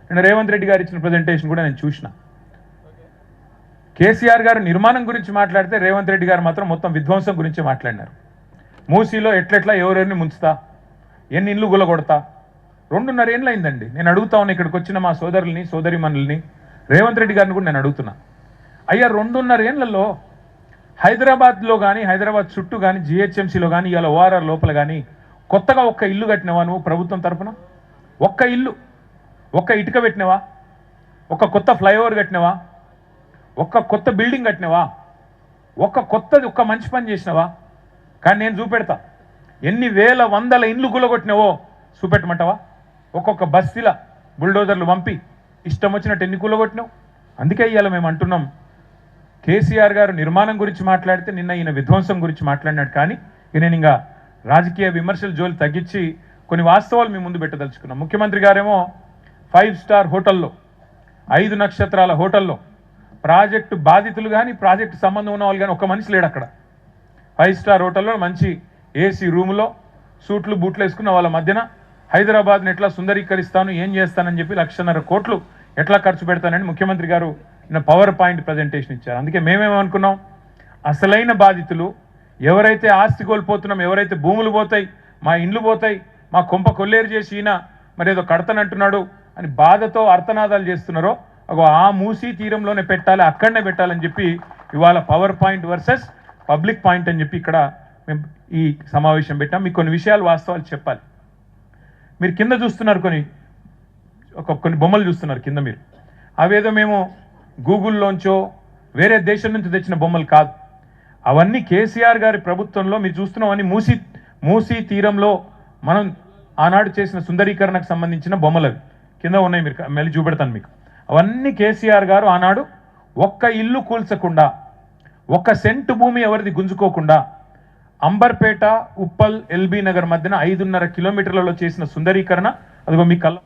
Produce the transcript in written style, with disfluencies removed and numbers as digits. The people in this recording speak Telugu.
నేను రేవంత్ రెడ్డి గారు ఇచ్చిన ప్రజెంటేషన్ కూడా నేను చూసిన. కేసీఆర్ గారు నిర్మాణం గురించి మాట్లాడితే రేవంత్ రెడ్డి గారు మాత్రం మొత్తం విధ్వంసం గురించి మాట్లాడినారు. మూసీలో ఎట్లెట్లా ఎవరెవరిని ముంచుతా, ఎన్ని ఇళ్ళు గులగొడతా. 2.5 ఏళ్ళు అయిందండి. నేను అడుగుతా ఉన్నా ఇక్కడికి వచ్చిన మా సోదరుల్ని సోదరిమణుల్ని, రేవంత్ రెడ్డి గారిని కూడా నేను అడుగుతున్నా, అయ్యా 2.5 ఏళ్లలో హైదరాబాద్లో కానీ హైదరాబాద్ చుట్టూ కానీ జిహెచ్ఎంసీలో కానీ ఇవాళ ఓఆర్ఆర్ లోపల కానీ కొత్తగా ఒక్క ఇల్లు కట్టినవా నువ్వు ప్రభుత్వం తరఫున? ఒక్క ఇల్లు, ఒక్క ఇటుక పెట్టినవా? ఒక్క కొత్త ఫ్లైఓవర్ కట్టినవా? ఒక్క కొత్త బిల్డింగ్ కట్టినవా? ఒక్క మంచి పని చేసినవా? కానీ నేను చూపెడతా, ఎన్ని వేల వందల ఇండ్లు కూలగొట్టినవో చూపెట్టమంటావా? ఒక్కొక్క బస్తీల బుల్డోజర్లు పంపి ఇష్టం వచ్చినట్టు ఎన్ని కూలగొట్టినావు? అందుకే ఇవాళ మేము అంటున్నాం, కేసీఆర్ గారు నిర్మాణం గురించి మాట్లాడితే నిన్న ఈయన విధ్వంసం గురించి మాట్లాడినాడు. కానీ నేను ఇంకా రాజకీయ విమర్శల జోలు తగ్గించి కొన్ని వాస్తవాలు మీ ముందు పెట్టదలుచుకున్నాం. ముఖ్యమంత్రి గారేమో 5 స్టార్ హోటల్లో, 5 నక్షత్రాల హోటల్లో ప్రాజెక్టు బాధితులు కానీ ప్రాజెక్టు సంబంధం ఉన్న వాళ్ళు కానీ ఒక్క మనిషి లేడు అక్కడ. 5 స్టార్ హోటల్లో మంచి ఏసీ రూములో సూట్లు బూట్లు వేసుకున్న వాళ్ళ మధ్యన హైదరాబాద్ని ఎట్లా సుందరీకరిస్తాను, ఏం చేస్తానని చెప్పి 1,50,000 కోట్లు ఎట్లా ఖర్చు పెడతానని ముఖ్యమంత్రి గారు నిన్న పవర్ పాయింట్ ప్రజెంటేషన్ ఇచ్చారు. అందుకే మేమేమనుకున్నాం, అసలైన బాధితులు ఎవరైతే ఆస్తి కోల్పోతున్నాం, ఎవరైతే భూములు పోతాయి, మా ఇండ్లు పోతాయి, మా కొంప కొల్లేరు చేసి ఈయన మరి ఏదో కడతానంటున్నాడు అని బాధతో అర్థనాదాలు చేస్తున్నారో ఆ మూసీ తీరంలోనే పెట్టాలి, అక్కడనే పెట్టాలని చెప్పి ఇవాళ power point versus public point అని చెప్పి ఇక్కడ మేము ఈ సమావేశం పెట్టాం. మీకు కొన్ని విషయాలు వాస్తవాలు చెప్పాలి. మీరు కింద చూస్తున్నారు, కొన్ని బొమ్మలు చూస్తున్నారు కింద. మీరు అవేదో మేము గూగుల్లోంచో వేరే దేశం నుంచి తెచ్చిన బొమ్మలు కాదు. అవన్నీ కేసీఆర్ గారి ప్రభుత్వంలో మీరు చూస్తున్నామని మూసీ తీరంలో మనం ఆనాడు చేసిన సుందరీకరణకు సంబంధించిన బొమ్మలు అవి కింద ఉన్నాయి. మీరు మళ్ళీ చూపెడతాను మీకు. అవన్నీ కేసీఆర్ గారు ఆనాడు ఒక్క ఇల్లు కూల్చకుండా, ఒక్క సెంటు భూమి ఎవరిది గుంజుకోకుండా అంబర్పేట, ఉప్పల్, ఎల్బీ నగర్ మధ్యన 5.5 కిలోమీటర్లలో చేసిన సుందరీకరణ అదిగో మీ కళ్ళ